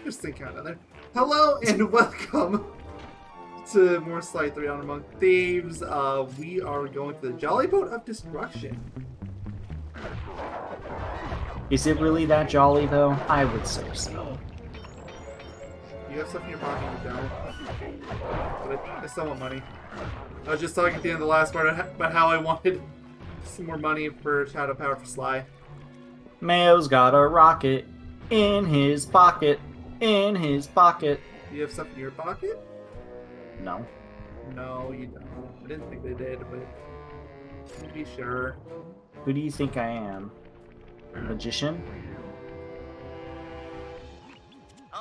Just think out of there. Hello and welcome to more Slide 3 on Among Thieves. We are going to the Jolly Boat of Destruction. Is it really that jolly, though? I would say so. You have stuff in your pocket, you don't. But I still want money. I was just talking at the end of the last part about how I wanted some more money for Shadow Power for Sly. Mayo's got a rocket in his pocket. In his pocket. Do you have stuff in your pocket? No. No, you don't. I didn't think they did, but to be sure. Who do you think I am? A magician?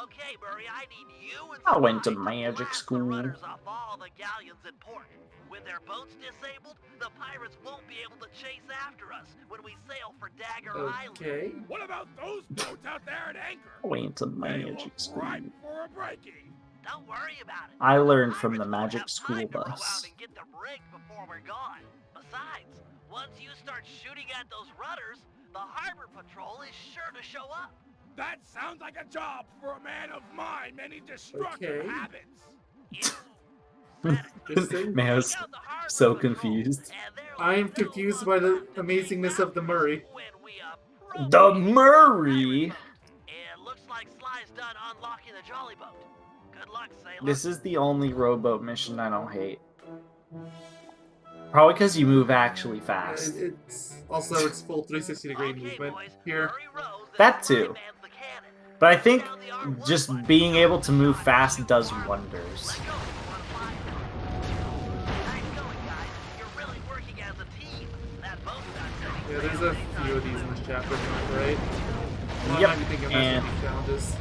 Okay, Murray, I need you and I went to Sly magic blast school. the rudders off all the galleons in port. With their boats disabled, the pirates won't be able to chase after us when we sail for Dagger Island. Okay. What about those boats out there at anchor? I went to They magic look school. ripe for a breaking. Don't worry about it. I learned from the Pirates won't magic have school time to row bus. out and get them rigged before we're gone. Besides, once you start shooting at those rudders, the harbor patrol is sure to show up. That sounds like a job for a man of my many destructive Okay. habits. Interesting. Mayo's so confused. I am confused by the amazingness of the Murray. The Murray! It looks like Sly's done unlocking the jolly boat. Good luck, sailor. This is the only rowboat mission I don't hate. Probably because you move actually fast. It's also its full 360-degree movement here. That too. But I think just being able to move fast does wonders. Yeah, there's a few of these in this chapter, right? Well, Yep, I might be thinking of and- some challenges.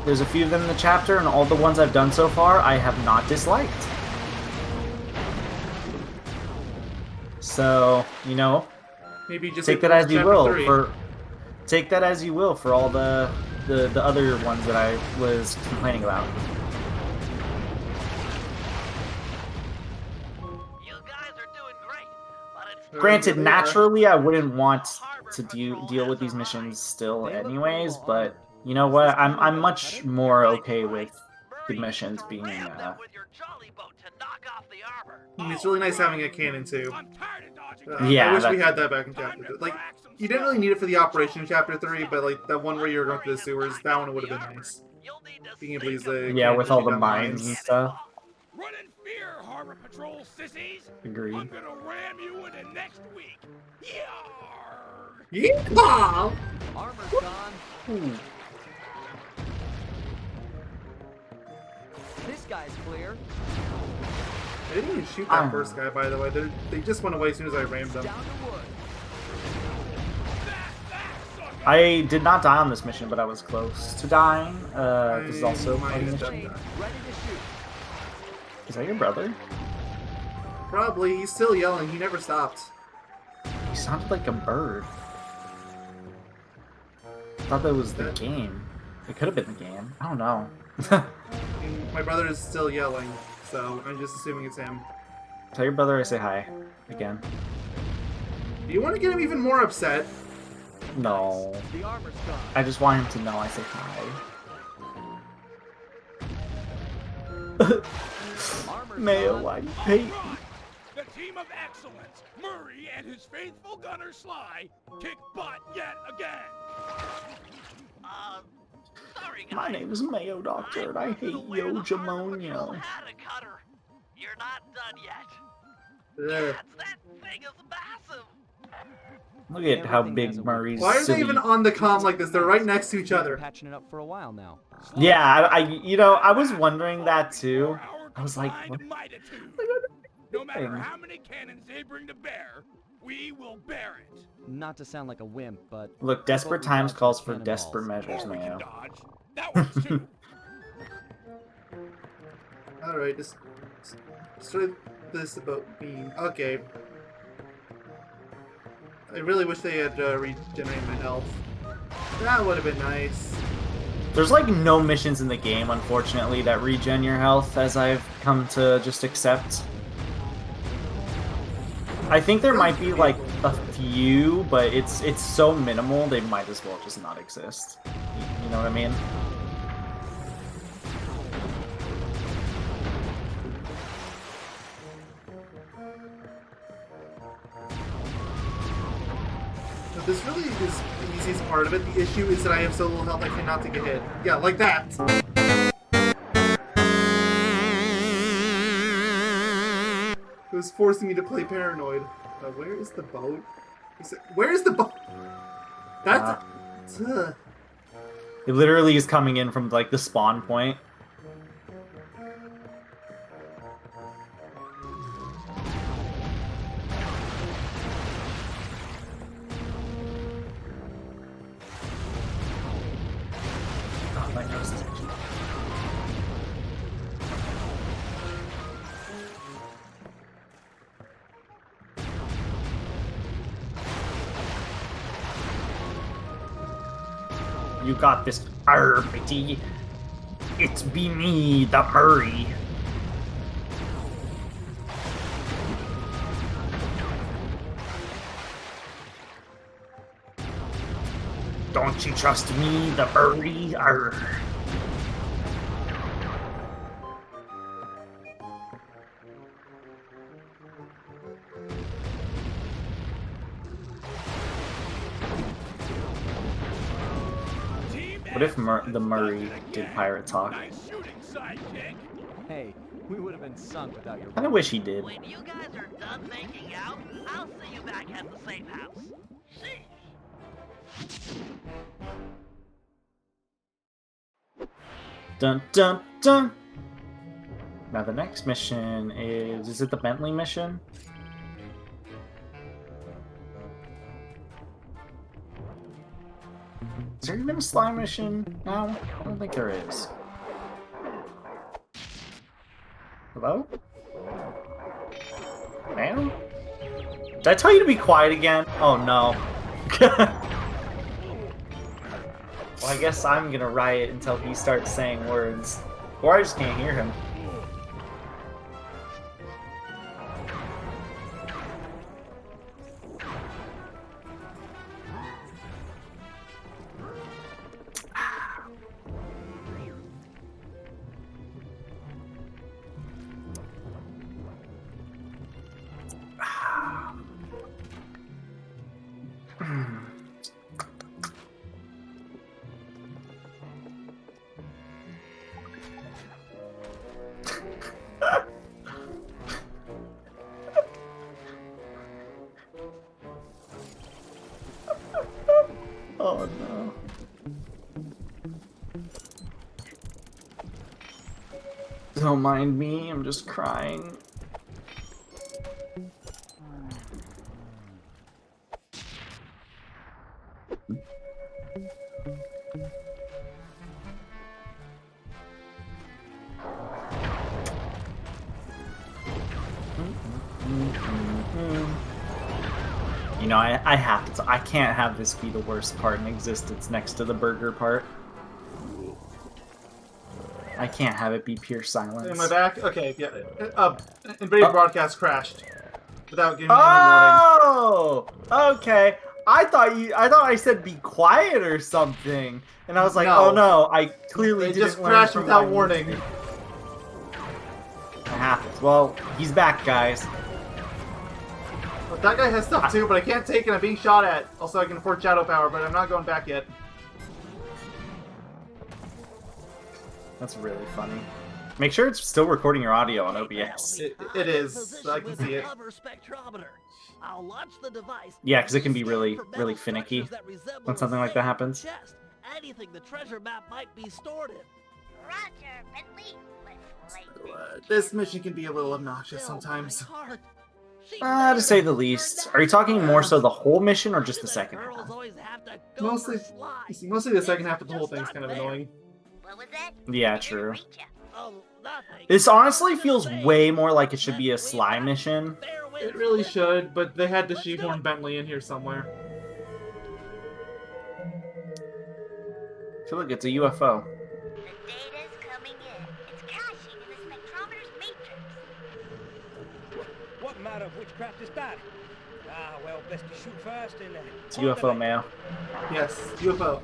There's a few of them in the chapter, and all the ones I've done so far, I have not disliked. So, you know, Maybe just take that as you chapter will 3. take that as you will for all the other ones that I was complaining about. You guys are doing great, but it's Granted, They are. naturally, I wouldn't want to deal with these missions still, anyways. But you know what? I'm much more okay with the missions being. It's really nice having a cannon too. I'm tired of dodging. Yeah, I wish we that's- had that back in chapter 2. Like, you didn't really need it for the operation in chapter 3, but like that one where you were going through the sewers, that one would have been nice. Being able to use the Yeah, cannon with to all shoot the down mines and stuff. Run in fear, Harbor Patrol sissies. Agreed. I'm gonna ram you into next week. Yarr! Yeehaw! Armor's gone. Ooh. This guy's clear. They didn't even shoot that first guy, by the way. They just went away as soon as I rammed them. Down to wood. I did not die on this mission, but I was close to dying. This is also might a have mission. done that. Ready to shoot. Is that your brother? Probably. He's still yelling. He never stopped. He sounded like a bird. I thought that was the game. It could have been the game. I don't know. And my brother is still yelling, so I'm just assuming it's him. Tell your brother I say hi. Again. Do you want to get him even more upset? No. The armor's gone. I just want him to know I say hi. Armor's Mayo, gone. I hate you. Right. The team of excellence, Murray and his faithful gunner Sly, kick butt yet again. Sorry, guys. My name is Mayo Doctor, and I hate Yo Jamonio. You're not done yet. Ugh. That thing is massive. Look at how Everything has big a Murray's Why are they silly- even on the comm like this? They're right next to each other. Patching it up for a while now. Yeah, you know, I was wondering that too. I was like, what? No matter thing? how many cannons they bring to bear, we will bear it. Not to sound like a wimp, but Look, desperate But we times dodged calls those for cannonballs. desperate measures, Or we can Mayo. dodge. That works too. Alright, just destroy this about me. Okay. I really wish they had regenerated my health. That would have been nice. There's like no missions in the game, unfortunately, that regen your health, as I've come to just accept. I think there might be like a few, but it's so minimal they might as well just not exist. You know what I mean? But this really is the easiest part of it. The issue is that I have so little health I cannot take a hit. Yeah, like that! It was forcing me to play Paranoid. Where is the boat? Where is the boat? That's... It literally is coming in from, like, the spawn point. Oh, my nose is itchy. You got this, matey. It's be me, the Murray. Don't you trust me, the Murray? Arr. What if the Murray did pirate talk? Nice shooting, sidekick. Hey, we would have been sunk without your. I kinda wish he did. When you guys are done making out, I'll see you back at the safe house. Sheesh. Dun dun dun! Now the next mission is it the Bentley mission? Is there even a slime mission now? I don't think there is. Hello? Ma'am? Did I tell you to be quiet again? Oh no. Well, I guess I'm gonna riot until he starts saying words. Or I just can't hear him. Oh no. Don't mind me, I'm just crying. You know, I have to. I can't have this be the worst part in existence next to the burger part. I can't have it be pure silence. Am I back? Okay, yeah. Invaded broadcast crashed without giving me any Oh, okay. I thought I said be quiet or something, and I was like, No. oh no, I clearly warning. It didn't just learn crashed from without my warning. mistake. It happens. Well, he's back, guys. Well, that guy has stuff too, but I can't take it. I'm being shot at. Also, I can afford shadow power, but I'm not going back yet. That's really funny. Make sure it's still recording your audio on OBS. It is. I can see it. I'll launch the device. Yeah, because it can be really, really finicky when something like that happens. Anything the treasure map might be stored in. Roger, Bentley. This mission can be a little obnoxious sometimes. To say the least. Are you talking more so the whole mission or just the second half? Mostly the second half of the whole thing's kind of annoying. What was that? Yeah, true. Oh, nothing. This honestly feels way more like it should be a Sly mission. It really should, but they had to shoehorn Bentley in here somewhere. So look, it's a UFO. The data's coming in. It's caching in the spectrometer's matrix. What matter of witchcraft is that? Ah, well, best to shoot first and then... It's UFO, Mayo. Yes, UFO.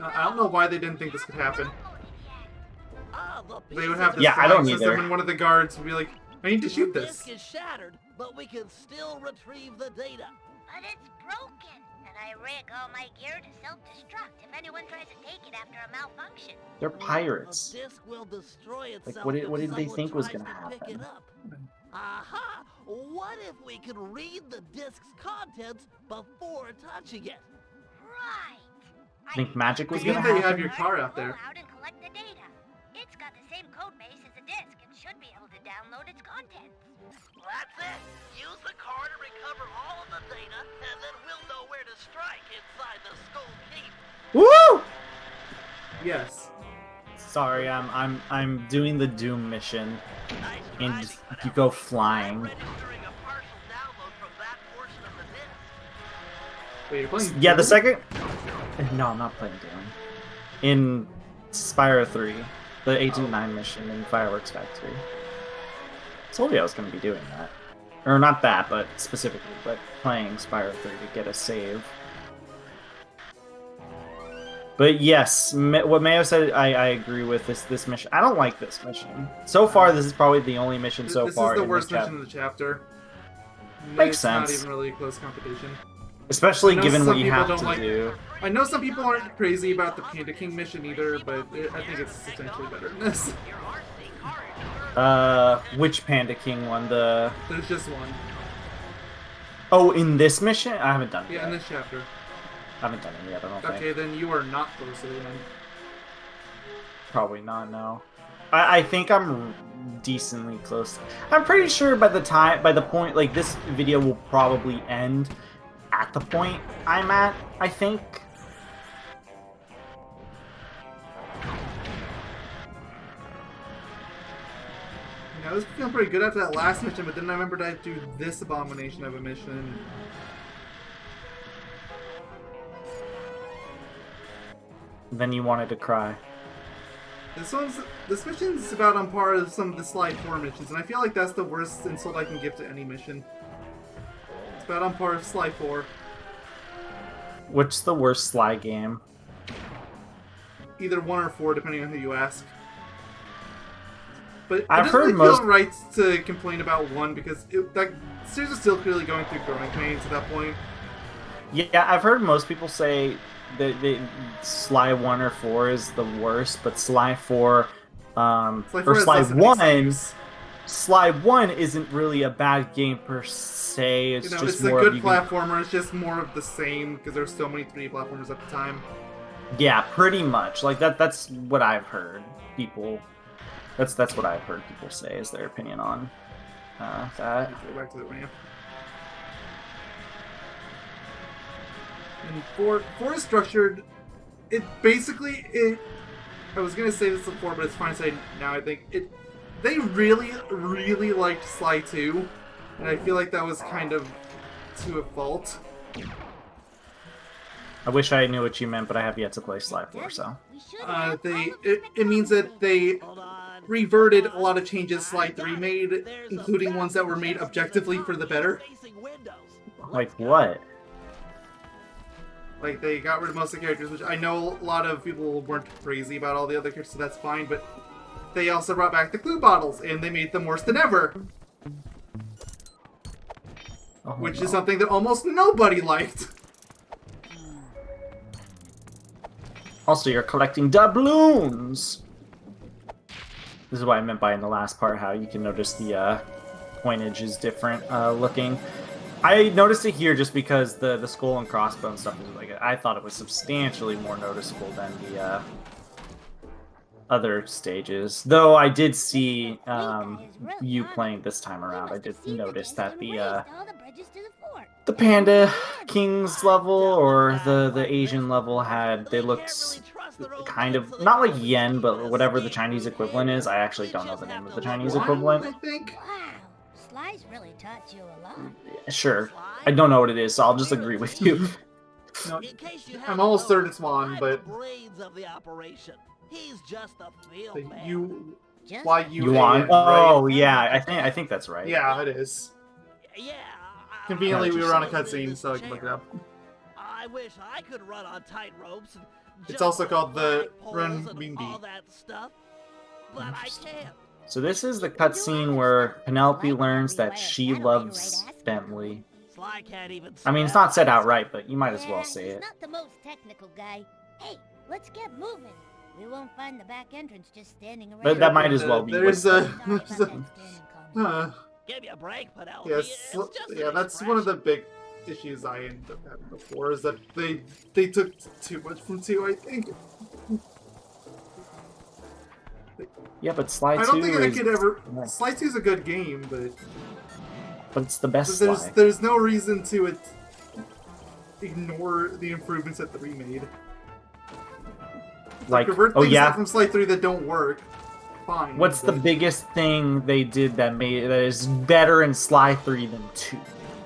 I don't know why they didn't think this could happen. They would have this Yeah, I don't flag system, either. and one of the guards would be like, I need to shoot this. The disk is shattered, but we can still retrieve the data. But it's broken. I rig all my gear to self-destruct if anyone tries to take it after a malfunction. They're pirates. The disc will destroy itself. what if did they someone think was tries gonna to pick it happen? up. Aha! What if we could read the disc's contents before touching it? Right. Think magic was Being gonna that you have happen? your car out there. Pull out and collect the data. It's got the same code base as the disk and should be able to download its contents. That's it. Use the car to recover all of the data, and then we'll know where to strike inside the Skull Keep. Woo! Yes. Sorry, I'm doing the Doom mission, Nice and driving, you Penelope. go I'm flying. registering a partial download from that portion of the disc. Wait, you're playing. Yeah, the Doom? second. No, I'm not playing Doom. In Spyro 3, the Agent 9 mission in Fireworks Factory. Told you I was going to be doing that. Or not that, but specifically, but playing Spyro 3 to get a save. But yes, what Mayo said, I agree with this mission. I don't like this mission. So far, this is probably the only mission so This far is the in worst this mission in the chapter. Makes It's not sense. even really a close competition. Especially I know given some what you people have don't to like- do. I know some people aren't crazy about the Panda King mission either, but I think it's substantially better than this. Which Panda King one? The... There's just one. Oh, in this mission? I haven't done it Yeah, yet. in this chapter. I haven't done it yet, I don't think. Okay, then you are not close to the end. Probably not, no. I think I'm decently close. I'm pretty sure by the point, like, this video will probably end at the point I'm at, I think. Yeah, I was feeling pretty good after that last mission, but then I remembered I had to do this abomination of a mission. Then you wanted to cry. This mission's about on par with some of the Sly 4 missions, and I feel like that's the worst insult I can give to any mission. It's about on par with Sly 4. What's the worst Sly game? Either 1 or 4, depending on who you ask. But I've it doesn't heard really most- feel right to complain about 1 because that series is still clearly going through growing pains at that point. Yeah, I've heard most people say that Sly 1 or 4 is the worst, but Sly 4, Sly 4 or has Sly less of an 1, excuse. Sly 1 isn't really a bad game per se. It's You know, just it's a more good of you can- platformer. It's just more of the same because there's so many 3D platformers at the time. Yeah, pretty much. Like that's what I've heard people. That's what I've heard people say is their opinion on that. Go back to the ramp. And 4 is structured. It basically I was gonna say this before, but it's fine to say now. I think they really liked Sly 2, and I feel like that was kind of to a fault. I wish I knew what you meant, but I have yet to play Sly 4, so. We should have all of It means that they Hold on. reverted a lot of changes Sly 3 made, including ones that were made objectively for the better. Facing windows. Like what? Like, they got rid of most of the characters, which I know a lot of people weren't crazy about all the other characters, so that's fine, but they also brought back the glue bottles, and they made them worse than ever, Oh, which no. is something that almost nobody liked. Also, you're collecting doubloons! This is what I meant by in the last part, how you can notice the coinage is different looking. I noticed it here just because the skull and crossbones stuff is like, I thought it was substantially more noticeable than the other stages. Though I did see you playing this time around. I did notice that the Panda Kings level or the Asian level they looked kind of not like yen, but whatever the Chinese equivalent is. I actually don't know the name of the Chinese equivalent. I think. Wow, Sly's really taught you a lot. Sure, I don't know what it is, so I'll just agree with you. No, In case you I'm haven't almost certain noticed, it's Juan, I'm but the brains of the operation. He's just a field like, man. you Just You want? Oh yeah, I think that's right. Yeah, it is. Yeah. Conveniently, we were on a Just cutscene, so I the can look it chair. up. I wish I could run on tight ropes. And It's jump also on called the flagpoles Run and Bindi. all that stuff, but I can't. So this is the cutscene where Penelope learns that she loves Bentley. Sly can't even I mean, it's spell. not said outright, but you might as well Yeah, say he's it. not the most technical guy. Hey, let's get moving. We won't find the back entrance just standing around. But that might as well be. There's what's- a. Sorry about that standing comment. Give me a break, Penelope. Yeah, It's just an yeah, that's one of the expression. big issues I ended up having before, is that they took too much from 2, I think. Yeah, but Sly 2 I don't think I is... could ever... Sly 2 is a good game, But it's the best there's Sly. there's no reason to ignore the improvements that 3 made. Like, Revert oh things yeah, out from Sly 3 that don't work. Fine. what's the but biggest thing they did that is better in Sly 3 than 2?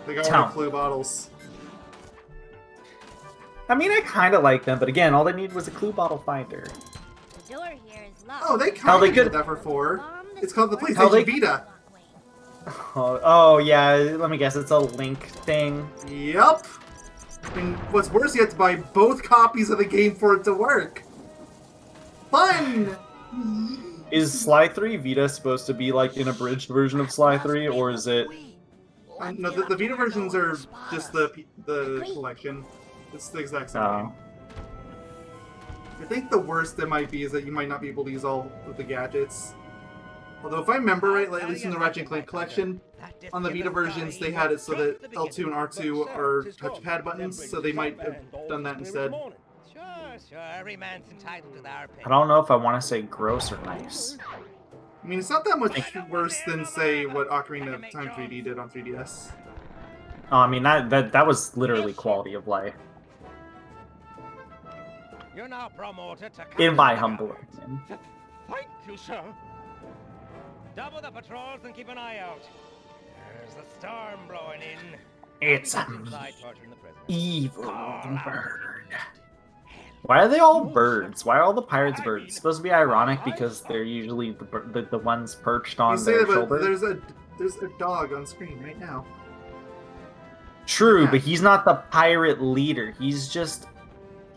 They got Tell rid of clue bottles. I mean, I kind of like them, but again, all they need was a clue bottle finder. The door here is locked. Oh, they How kind they of did could- that for 4. Bomb It's called the sword. How they- PlayStation Vita. Oh yeah, let me guess, it's a Link thing. Yep. And what's worse, you have to buy both copies of the game for it to work. Fun! Is Sly 3 Vita supposed to be like an abridged version of Sly 3, or is it... No, the Vita versions are just the collection. It's the exact same game. I think the worst it might be is that you might not be able to use all of the gadgets. Although if I remember right, like, at least in the Ratchet & Clank collection, on the Vita versions they had it so that L2 and R2 are touchpad buttons, so they might have done that instead. Sure, sure. Every man's entitled to their opinion. I don't know if I want to say gross or nice. I mean, it's not that much worse than, say, what Ocarina of Time 3D did on 3DS. Oh, I mean, that was literally quality of life, You're now promoted to in my captain. humble opinion. Thank you, sir. Double the patrols and keep an eye out. There's a storm blowing in. It's a Fly torturing the prisoners. evil bird. Why are they all birds? Why are all the pirates birds? It's supposed to be ironic because they're usually the ones perched on You say their that, but shoulder. there's a dog on screen right now. True, Yeah. but he's not the pirate leader. He's just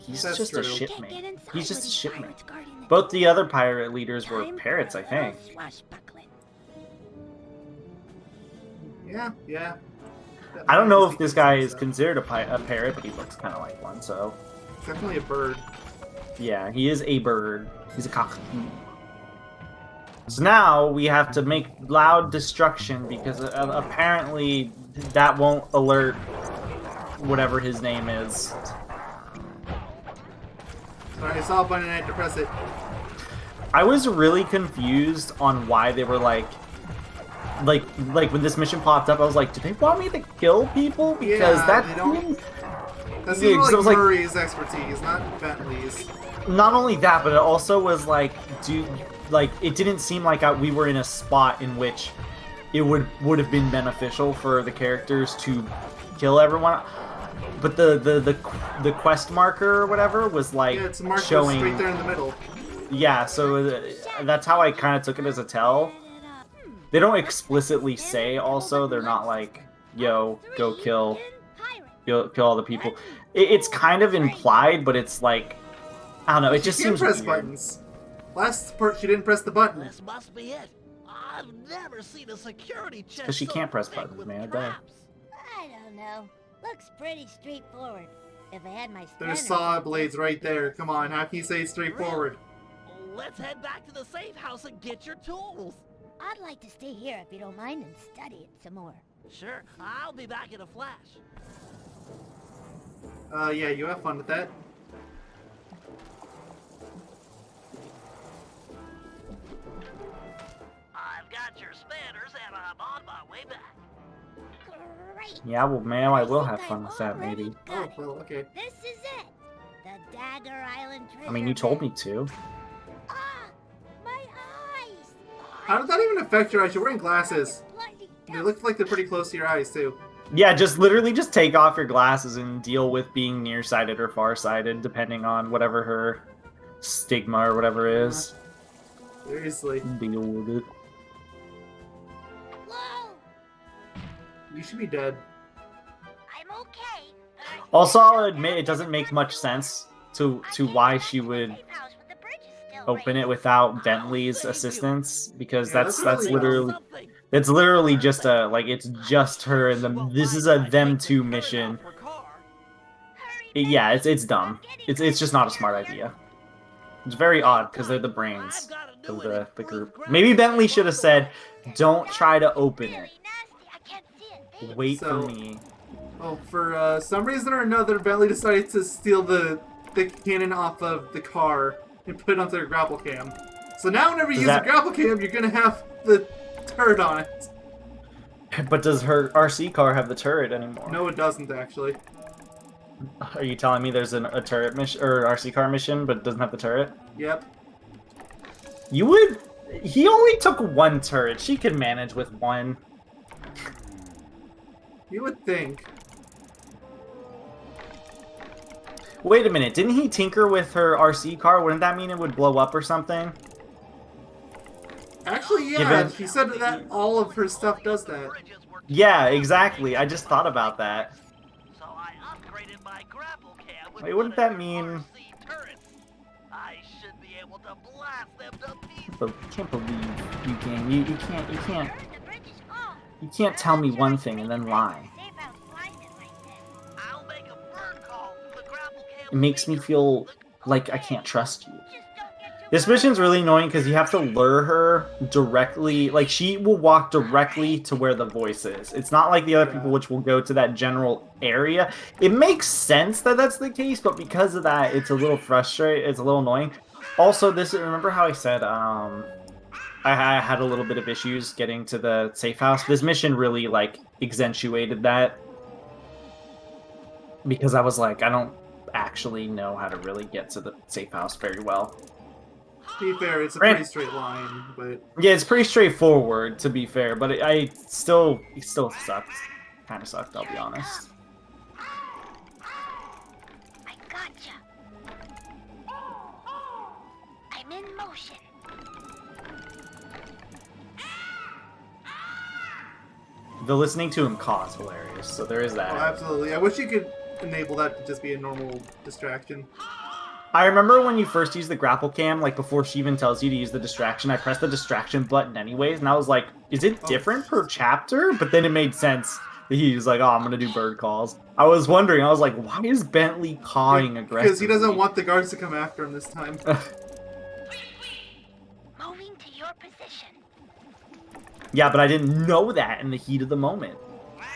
That's a true. Can't get shipmate. inside He's just with a these shipmate. pirates guarding the Both the other pirate leaders were Time parrots, I for a little think. swashbuckling. Yeah. I don't know if this guy is considered a parrot, but he looks kind of like one, so... Definitely a bird. Yeah, he is a bird. He's a cockatoo. So now we have to make loud destruction because apparently that won't alert whatever his name is. Sorry, I saw a button and I had to press it. I was really confused on why they were like when this mission popped up, I was like, do they want me to kill people? Because Yeah, that they don't- seems- That Yeah, seems 'cause like it was like- Murray's expertise, not Bentley's. not only that, but it also was like, it didn't seem like we were in a spot in which it would have been beneficial for the characters to kill everyone. But the quest marker or whatever was like Yeah, it's marked showing. right there in the middle. Yeah, so that's how I kind of took it as a tell. They don't explicitly say. Also, they're not like, "Yo, go kill all the people." It's kind of implied, but it's like, I don't know. It just She can't seems press weird. buttons. Last part, she didn't press the button. This must be it. I've never seen a security chest 'Cause she so can't press thick buttons, with man, duh. traps. I don't know. Looks pretty straightforward. If I had my There's stunner, saw blades right there. Come on, how can you say it's straightforward? Let's head back to the safe house and get your tools. I'd like to stay here if you don't mind and study it some more. Sure, I'll be back in a flash. Yeah, you have fun with that. I've got your spanners and I'm on my way back. Great. Yeah, well, man, I will have think fun I've with that, already maybe. got Oh, it. well, okay. This is it. The Dagger Island treasure. I mean, you told me map. to. Ah, my eyes. How did that even affect your eyes? You're wearing glasses. Bloody They look like they're pretty close to your eyes, too. Yeah, just literally just take off your glasses and deal with being nearsighted or farsighted, depending on whatever her stigma or whatever is. Seriously. Deal with it. Whoa, You should be dead. I'm okay. but I Also, think I'll I'll admit it have doesn't to make run much through. sense to I can't why get she back to the would safe house with the bridges still open it raised. without Bentley's assistance, because Yeah, that's that's really literally Something. It's literally just a it's just her and them. This is a them two mission. Yeah, it's dumb. It's just not a smart idea. It's very odd because they're the brains of the group. Maybe Bentley should have said, "Don't try to open it. Really nasty. I can't see a thing. Wait So- for me." Oh, for some reason or another, Bentley decided to steal the cannon off of the car and put it onto their grapple cam. So now whenever you use a grapple cam, you're gonna have the turret on it. But does her RC car have the turret anymore? No, it doesn't actually. Are you telling me there's a turret mission or RC car mission, but it doesn't have the turret? Yep. You would. He only took one turret. She could manage with one. You would think. Wait a minute. Didn't he tinker with her RC car? Wouldn't that mean it would blow up or something? Actually, yeah. Given- He said that all of her stuff does that. Yeah, exactly. I just thought about that. So I upgraded my grapple cam with Wait, wouldn't one that of the mean- RC turrets. I should be able to blast them to pieces. But I can't believe you game. You can't Heard the bridge is full. you can't tell me one thing and then lie. Safe house blasted like this. I'll make a bird call from the grapple cam. It makes me feel like I can't trust you. Just don't get too This mission's really annoying because you have to lure her directly. Like, she will walk directly to where the voice is. It's not like the other people, which will go to that general area. It makes sense that that's the case, but because of that, it's a little frustrating. It's a little annoying. Also, remember how I said I had a little bit of issues getting to the safe house? This mission really, accentuated that. Because I was like, I don't actually know how to really get to the safe house very well. To be fair, it's a Grant- pretty straight line, but Yeah, it's pretty straightforward, to be fair, but it still sucked. Kind of sucked, I'll be honest. I gotcha. I'm in motion. The listening to him caw is hilarious, so there is oh, that. absolutely. I wish you could enable that to just be a normal distraction. I remember when you first use the grapple cam, before she even tells you to use the distraction, I pressed the distraction button anyways, and I was like, is it different per chapter? But then it made sense. He was like, oh, I'm gonna do bird calls. I was wondering, I was like, why is Bentley cawing aggressively? Because he doesn't want the guards to come after him this time. Moving to your position. Yeah, but I didn't know that in the heat of the moment.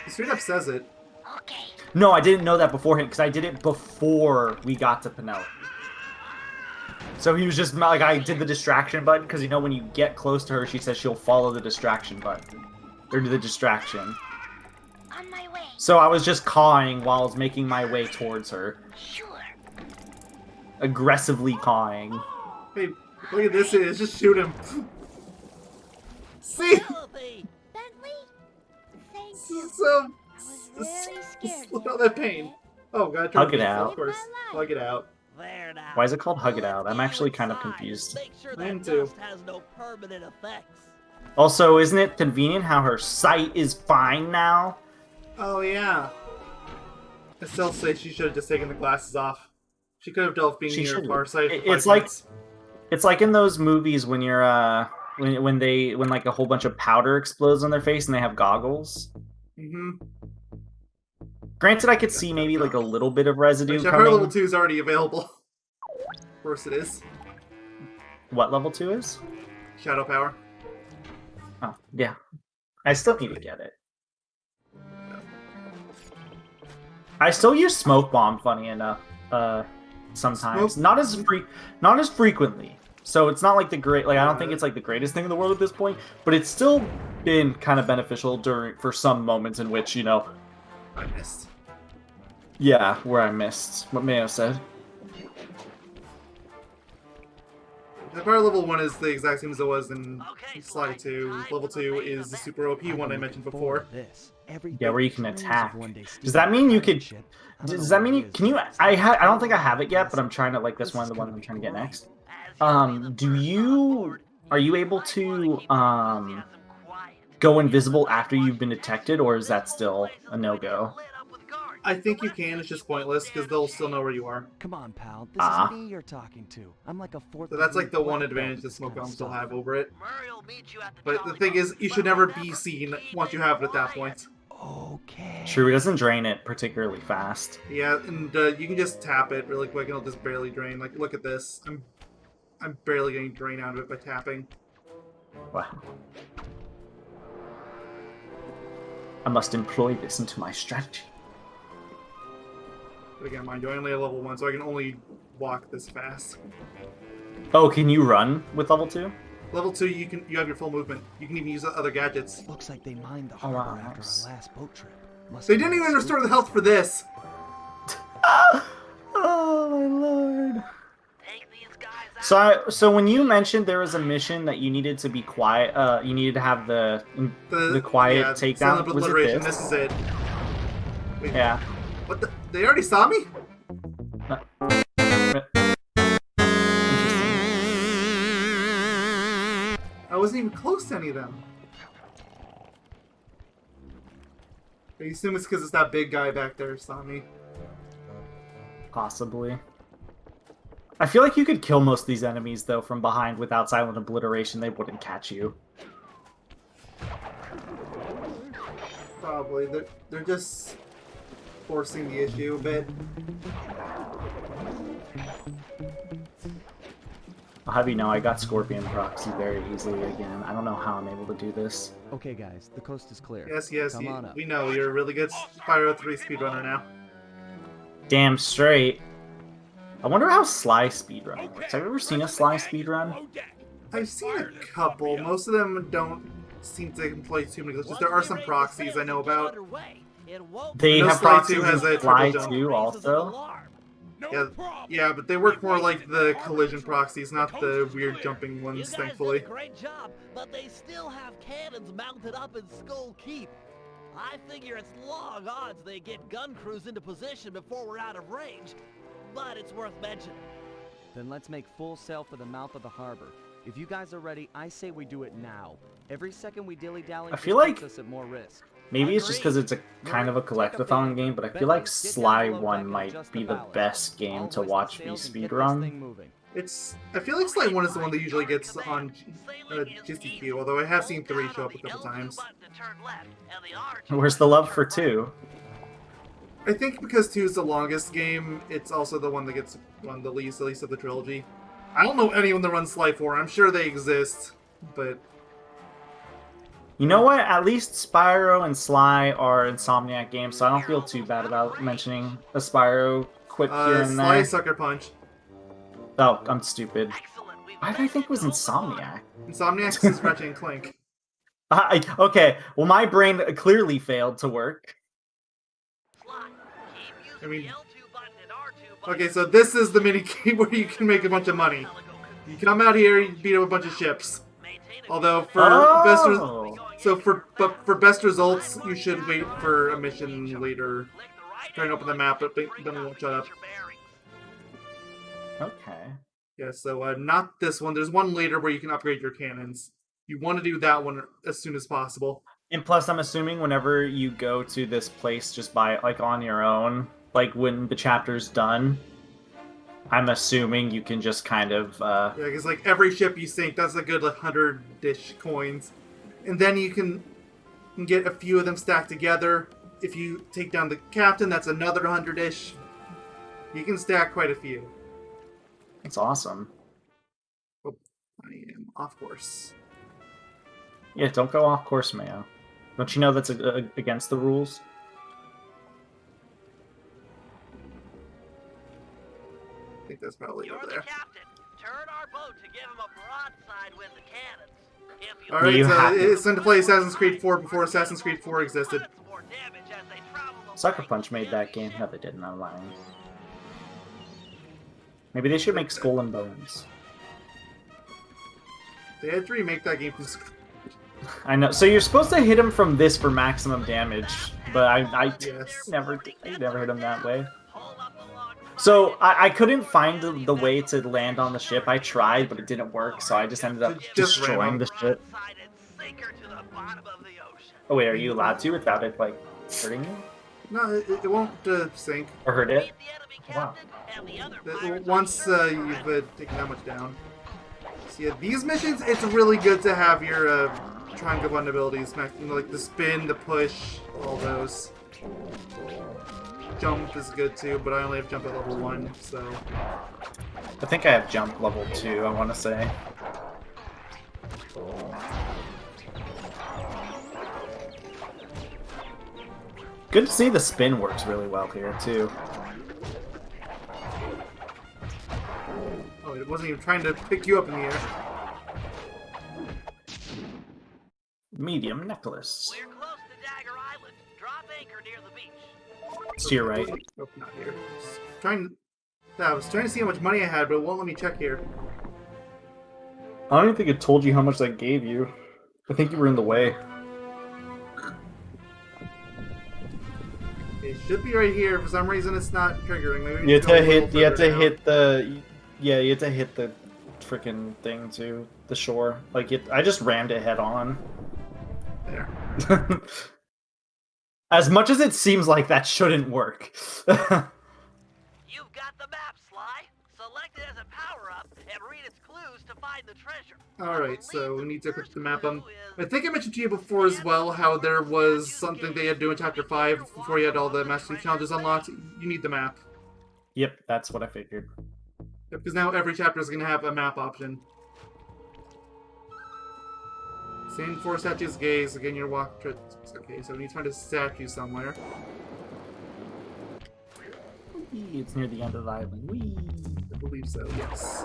He straight up says it. Okay. No, I didn't know that beforehand, because I did it before we got to Penelope. So he was just like, I did the distraction button, because when you get close to her, she says she'll follow the distraction button. Or the distraction. On my way. So I was just cawing while I was making my way towards her. Sure. Aggressively cawing. Hey, look at this. It's just shoot him. See? Penelope! Bentley? Thank you. So... I was really scared. Look at all that pain. Oh, god. Hug it out. Of course. Hug it out. There now. Why is it called Hug It Out? I'm actually kind of confused. Make sure I am that too. dust has no permanent effects. Also, isn't it convenient how her sight is fine now? Oh, yeah. I still say she should have just taken the glasses off. She could have dealt with being She near should've. farsighted. It's like it's like in those movies when you're when a whole bunch of powder explodes on their face and they have goggles. Mm-hmm. Granted, I could see maybe a little bit of residue Which her coming. level 2 is already available. Of course it is. What level 2 is? Shadow power. Oh, yeah. I still need to get it. I still use smoke bomb, funny enough. Sometimes, Smoke- not as frequently. So it's not like the great. I don't think it's the greatest thing in the world at this point. But it's still been kind of beneficial for some moments in which I missed. Yeah, where I missed what Mayo said. The power level 1 is the exact same as it was in Okay, Slide 2. Level 2 is the super OP one I mentioned before. Yeah, where you can attack. Does that mean you could? Does that mean you can you? I don't think I have it yet, but I'm trying to this one, the one I'm trying to get next. Are you able to go invisible after you've been detected, or is that still a no-go? I think you can. It's just pointless because they'll still know where you are. Come on, pal. This Ah. is me you're talking to. I'm like a fourth. So that's like the one degree black belt advantage with the this smoke kinda bombs still stuff. have over it. Murray'll meet you at the But the trolley thing bar. is, you should But never remember, be seen keep once you it have it at that quiet. point. Okay. True, it doesn't drain it particularly fast. Yeah, and you can just tap it really quick and it'll just barely drain. Like, look at this. I'm barely getting drained out of it by tapping. Wow. I must employ this into my strategy. But again, mind you, I only have level 1, so I can only walk this fast. Oh, can you run with level 2? Level 2, you have your full movement. You can even use other gadgets. Looks like they mined the Oh, wow, harbor after nice. our last boat trip. Must They have didn't been even a restore the spooky health for this. Oh my lord. Take these guys out. So when you mentioned there was a mission that you needed to be quiet, you needed to have the quiet yeah, takedown. silent Was it obliteration. this? This is it. Wait, Yeah. what the? They already saw me? I wasn't even close to any of them. I assume it's because it's that big guy back there who saw me. Possibly. I feel like you could kill most of these enemies though from behind without silent obliteration. They wouldn't catch you. Probably. They're just forcing the issue a bit. I'll have you know I got Scorpion proxy very easily again. I don't know how I'm able to do this. Okay, guys, the coast is clear. Yes, Come on up. we know you're a really good Spyro 3 speedrunner now. Damn straight. I wonder how Sly speedrunning works. Have you ever seen a Sly speedrun? I've seen a couple. Most of them don't seem to employ too many glitches. There are some proxies I know about. They No, have Sly proxies 2 has in a Fly triple jump. 2 also. No Yeah, problem. yeah, but they work more like the collision proxies, not the weird jumping You ones, guys thankfully. did a great job, but they still have cannons mounted up in Skull Keep. I figure it's long odds they get gun crews into position before we're out of range, but it's worth mentioning. Then let's make full sail for the mouth of the harbor. If you guys are ready, I say we do it now. Every second we dilly-dally I feel just like- puts us at more risk. Maybe it's just because it's a kind of a collectathon game, but I feel like Sly 1 might be the best game to watch me speedrun. I feel like Sly 1 is the one that usually gets on GCQ, although I have seen 3 show up a couple times. Where's the love for 2? I think because 2 is the longest game, it's also the one that gets run the least, at least of the trilogy. I don't know anyone that runs Sly 4. I'm sure they exist, but You know what? At least Spyro and Sly are Insomniac games, so I don't feel too bad about mentioning a Spyro quip here and Sly there. Sucker Punch. Oh, I'm stupid. Why did I think it was Insomniac? Insomniac's is Ratchet and Clank. Okay, well my brain clearly failed to work. I mean, okay, so this is the mini game where you can make a bunch of money. You come out here, you beat up a bunch of ships. Although for for best results, you should wait for a mission later. Try and open the map, but then it won't shut up. Okay. Yeah, so not this one. There's one later where you can upgrade your cannons. You want to do that one as soon as possible. And plus, I'm assuming whenever you go to this place just by like on your own, like when the chapter's done, I'm assuming you can just kind of Yeah, because like every ship you sink, that's a good 100-ish coins, and then you can get a few of them stacked together. If you take down the captain, that's another 100-ish. You can stack quite a few. It's awesome. Oh, I am off course. Yeah, don't go off course, Mayo. Don't you know that's against the rules? I think that's probably You're over the there. captain. Turn our boat to give him a broadside with the cannons. If you Alright, You have to. it's time to play Assassin's Creed 4 before Assassin's Creed 4 existed. more damage as they travel away. Sucker Punch made that game. No, they didn't. I'm lying. Maybe they should make Skull and Bones. They had to remake that game from scratch. I know. So you're supposed to hit him from this for maximum damage, but I Yes. never hit him that way. So I couldn't find the way to land on the ship. I tried, but it didn't work, so I just ended up Just ran destroying him. the ship. Broadside and sink her to the bottom of the ocean. Oh wait, are you allowed to without it like hurting you? No, it won't sink. Or hurt it? Meet the enemy Wow. captain and the other pirates Once on your you've side. taken that much down. So yeah, these missions, it's really good to have your triangle button abilities, you know, like the spin, the push, all those. Jump is good too, but I only have jump at level 1, so... I think I have jump level 2, I want to say. Good to see the spin works really well here, too. Oh, it wasn't even trying to pick you up in the air. Medium necklace. We're close to Dagger Island. Drop anchor near the beach. It's to your right. Oh, not here. I was trying to see how much money I had, but it won't let me check here. I don't even think it told you how much that gave you. I think you were in the way. It should be right here. For some reason, it's not triggering. Maybe You have to hit. You have to down. hit the. Yeah, you have to hit the freaking thing too. The shore. Like I just rammed it head on. There. As much as it seems like that shouldn't work. You've got the map, Sly. Select it as a power-up and read its clues to find the treasure. Alright, so we need to put the map on. I think I mentioned to you before as well how there was something they had to do in Chapter 5 before you had all the Master Chief challenges unlocked. You need the map. Yep, that's what I figured. Because now every chapter is going to have a map option. Same 4 statues gaze. Again, your walk. Okay, so we need to find a statue somewhere. Whee, it's near the end of the island. Whee. I believe so, yes.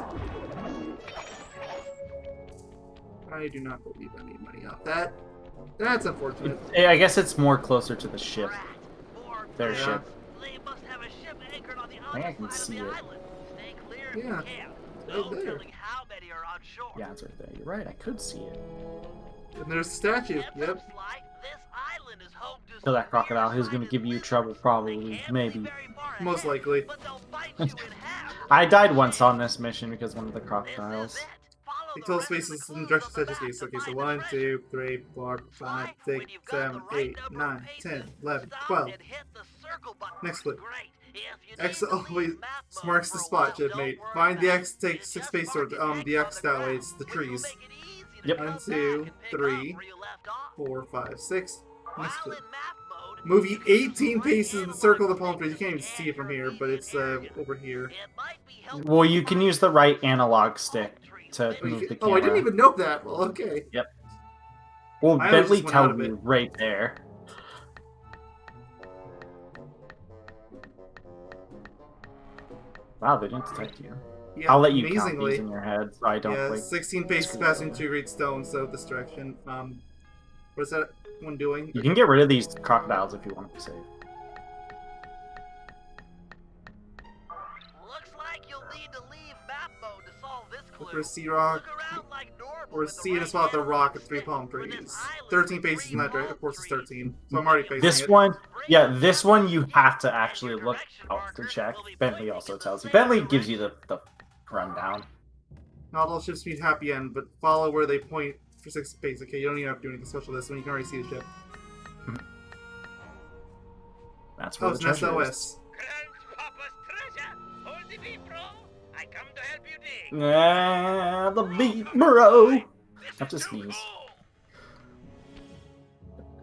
I do not believe I need money off that. That's unfortunate. I guess it's more closer to the ship. Their Yeah. ship. They must have a ship anchored on the I think I can other side see of the it. island. Stay clear if Yeah, you can. right No there. telling how many are on shore. Yeah, it's right there. You're right. I could see it. And there's a statue. Heads Yep. up, Sly. This island is home to Kill that severe crocodile. Who's gonna give you scientists. trouble? They Probably. can't Maybe. be very far Most ahead, likely. but they'll bite you in half. I died once on this mission because one of the This crocodiles. is it. Follow the Control rest of the spaces and clues direction on the statues map gaze. to Okay, so find the 1, treasure. 2, 3, 4, 5, 6, 7, 8, 9, 10, 11, 12. Next clip. X always marks the spot, shipmate. Find the X, take 6 space swords. The X that way, it's the trees. Yep. 1, 2, 3, 4, 5, 6. Next clip. Move 18 paces in the circle of the palm trees. You can't even see it from here, but it's over here. Well, you can use the right analog stick to move the camera. Oh, I didn't even know that. Well, okay. Well, I always Bentley just went out tells of you it. right there. Wow, they didn't detect you. Yeah, I'll let you count amazingly. these in your head, so I don't Yeah, like. 16 paces passing 2 great stones, so this direction. What's that one doing? You can get rid of these crocodiles if you want to be safe. Looks like you'll need to leave map mode to solve this clue. Look for a sea rock. Look around like normal, Or but the see a right spot with a arrow rock and is 3 fixed. palm But this trees. island 13 has paces in 3 that direction. palm Of course, it's trees. 13. So I'm already facing This it. one, yeah, this one you have to actually look out to check. Bentley also tells you. Bentley gives you the rundown. Not all ships meet happy end, but follow where they point for 6 paces. Okay, you don't even have to do anything special this one. You can already see the ship. That's Oh, where it's the an treasure is. SOS. Grandpapa's treasure! Hold the beat, bro! I come to help you dig! Yeah, the beat, bro. This Have to is too sneeze. cool.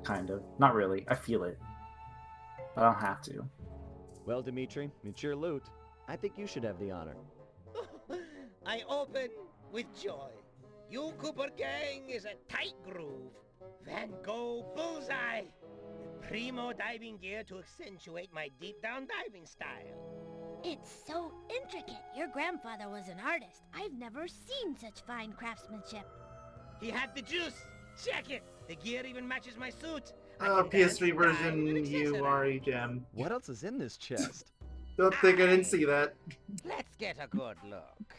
Kind of. Not really. I feel it. I don't have to. Well, Dimitri, it's your loot. I think you should have the honor. I open with joy. You Cooper gang is a tight groove. Van Gogh bullseye. With primo diving gear to accentuate my deep down diving style. It's so intricate. Your grandfather was an artist. I've never seen such fine craftsmanship. He had the juice. Check it. The gear even matches my suit. I Oh, can dance, PS3 dive, version, and you accessorize. are a gem. What else is in this chest? Don't think I didn't see that. Let's get a good look.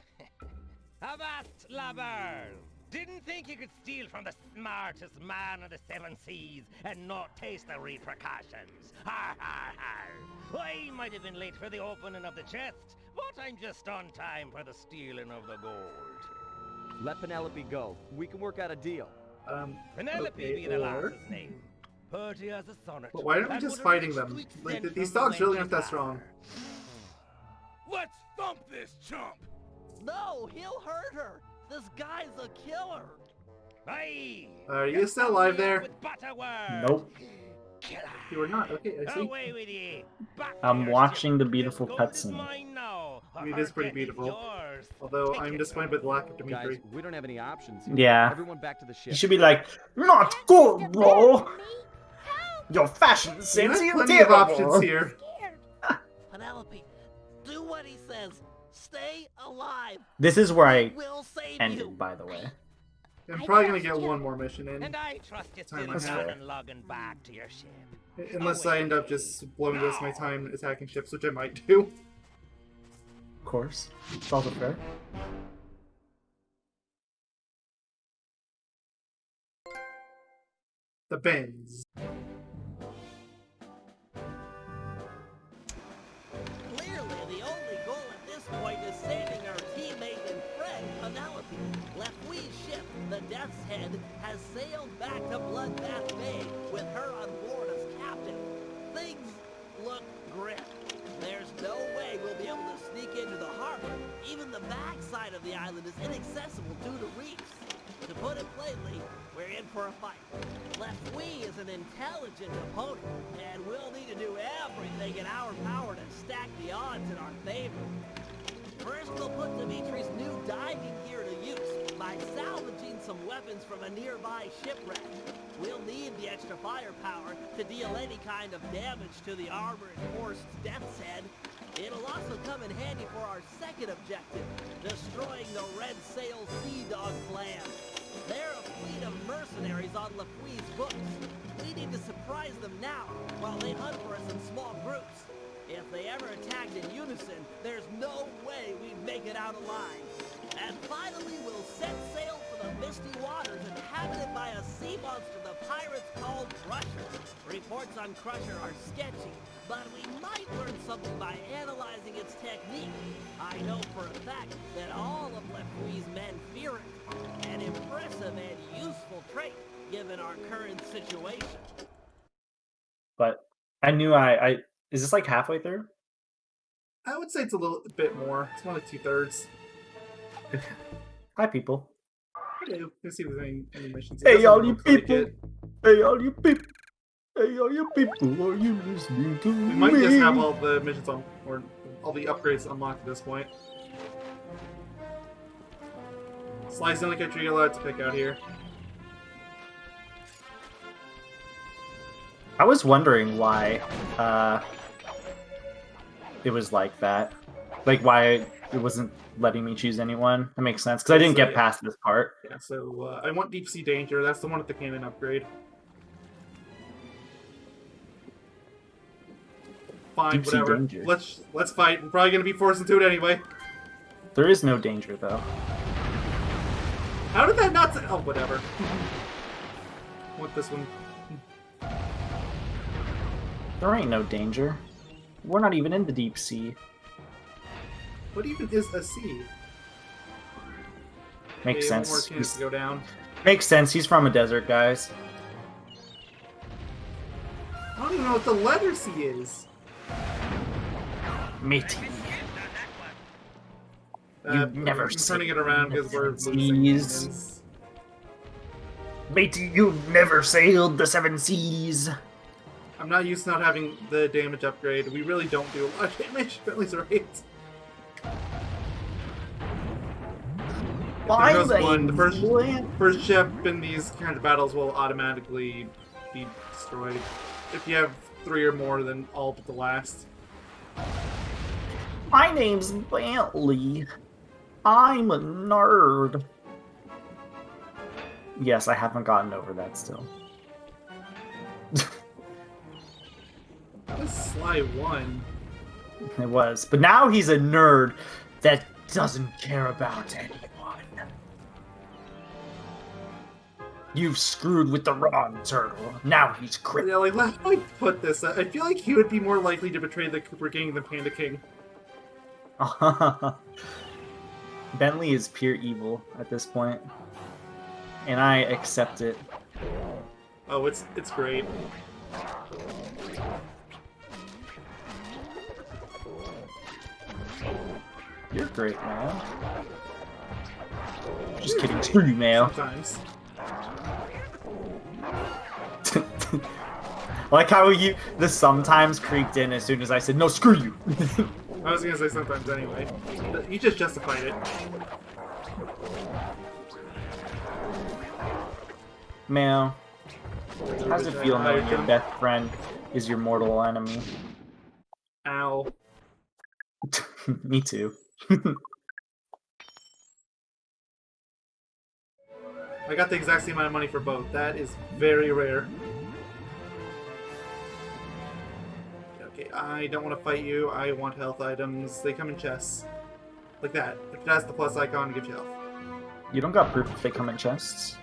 Avast, lubbers! Didn't think you could steal from the smartest man of the 7 seas and not taste the repercussions. Har har har! I might have been late for the opening of the chest, but I'm just on time for the stealing of the gold. Let Penelope go. We can work out a deal. Penelope Okay, be the or- lass's name. Purty as a sonnet. But why aren't we and just would fighting reach them? to Like, extend these from the dogs really wench's aren't that strong. armor. Let's thump this chump. No, he'll hurt her. This guy's a killer. Aye. Are you still alive there? With butterworth. Nope. Killer. You are not. Okay, I see. Away with ye. Back to I'm your watching ship. the beautiful This gold is cutscene. mine now. It is pretty Her death beautiful. yours. Although Take I'm it. disappointed with the lack of Dimitri. Guys, we don't have any options here. Yeah. Everyone back to the ship. You should be like, not good, bro. Your fashion sense You is have plenty of terrible. options here. Penelope, do what he says. Stay alive. This is where I We'll save you. ended, by the way. I'm probably gonna get one more mission in. And I trust you Time still I have. down and logging back to your ship. Unless I end up just blowing most of my time attacking ships, which I might do. Of course. It's also fair. The Benz. Clearly, the only goal at this point is saving our teammate and friend, Penelope. Leftwee's ship, the Death's Head, has sailed back to Bloodbath Bay with her on board as captain. Things look grim. There's no way we'll be able to sneak into the harbor. Even the backside of the island is inaccessible due to reefs. To put it plainly, we're in for a fight. Leftwee is an intelligent opponent, and we'll need to do everything in our power to stack the odds in our favor. First, we'll put Dimitri's new diving gear to use by salvaging some weapons from a nearby shipwreck. We'll need the extra firepower to deal any kind of damage to the armor-enforced Death's Head. It'll also come in handy for our second objective, destroying the Red Sail Sea Dog clan. They're a fleet of mercenaries on Lefui's books. We need to surprise them now, while they hunt for us in small groups. If they ever attacked in unison, there's no way we'd make it out alive. And finally, we'll set sail for the misty waters inhabited by a sea monster the pirates call Crusher. Reports on Crusher are sketchy, but we might learn something by analyzing its technique. I know for a fact that all of Lefui's men fear it. An impressive and useful trait, given our current situation. But I knew I is this like halfway through? I would say it's a little bit more. It's 1 to 2/3. Hi, people. Okay, let's see if there's any missions. It Hey, doesn't all you look like people. it. Hey, all you people. Hey, all you people. Are you listening to We me? might just have all the missions on, or all the upgrades unlocked at this point. Sly's the only character you're allowed to pick out here. I was wondering why it was like that. Like why it wasn't letting me choose anyone. That makes sense because I didn't get past this part. Yeah, so I want Deep Sea Danger. That's the one with the cannon upgrade. Fine, Deep Sea whatever. Danger. Let's fight. We're probably gonna be forced into it anyway. There is no danger though. How did that not? Oh, whatever. I want this one. There ain't no danger. We're not even in the deep sea. What even is a sea? Makes Okay, one more sense. chance to go down. Makes sense. He's from a desert, guys. I don't even know what the letter C is. Matey. You've never I'm turning it around because we're losing. seas. cannons. Matey, you've never sailed the seven seas. I'm not used to not having the damage upgrade. We really don't do a lot of damage, at least right. Why There goes they one. The went? first ship in these kind of battles will automatically be destroyed. If you have 3 or more, then all but the last. My name's Bentley. I'm a nerd. Yes, I haven't gotten over that still. That was Sly 1. It was. But now he's a nerd that doesn't care about anyone. You've screwed with the wrong turtle. Now he's crippled. Yeah, like, let me put this. I feel like he would be more likely to betray the Cooper King than Panda King. Bentley is pure evil at this point. And I accept it. Oh, it's great. You're great, Mayo. Just kidding. Screw you, Mayo. Sometimes. Like how the sometimes creeped in as soon as I said, no, screw you. I was gonna say sometimes anyway. You just justified it. Mayo, how's it feel knowing your best friend is your mortal enemy? Ow. Me too. I got the exact same amount of money for both. That is very rare. Okay, I don't want to fight you. I want health items. They come in chests. Like that. If it has the plus icon, it gives you health. You don't got proof if they come in chests?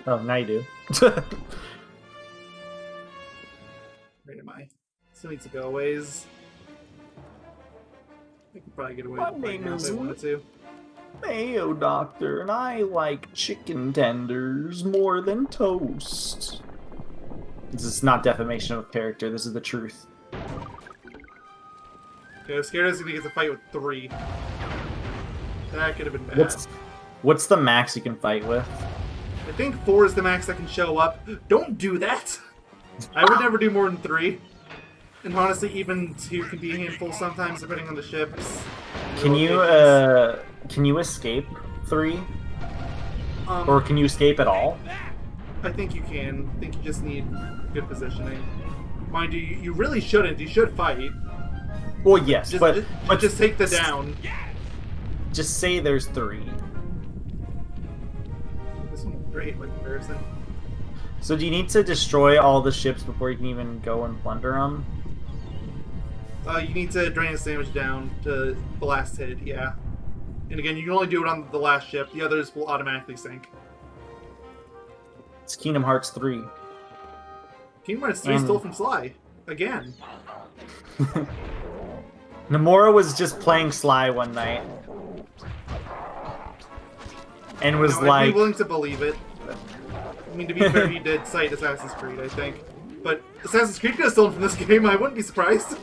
Oh, now you do. Where am I? Still need to go a ways. I could probably get away with it right now if I wanted to. Mayo Doctor, and I like chicken tenders more than toast. This is not defamation of character, this is the truth. Okay, I was scared I was going to get to fight with 3. That could have been bad. What's the max you can fight with? I think 4 is the max that can show up. Don't do that! I would never do more than 3. And honestly, even 2 can be a handful sometimes, depending on the ships. Can you escape 3? Or can you escape at all? I think you can. I think you just need good positioning. Mind you, you really shouldn't. You should fight. Well, yes, but just take the down. Just say there's 3. This one is great by comparison. So do you need to destroy all the ships before you can even go and plunder them? You need to drain its damage down to the last hit, yeah. And again, you can only do it on the last ship. The others will automatically sink. It's Kingdom Hearts 3. Kingdom Hearts 3 stole from Sly. Again. Nomura was just playing Sly one night. And was like... I'd be willing to believe it. I mean, to be fair, he did cite Assassin's Creed, I think. But Assassin's Creed could have stolen from this game, I wouldn't be surprised.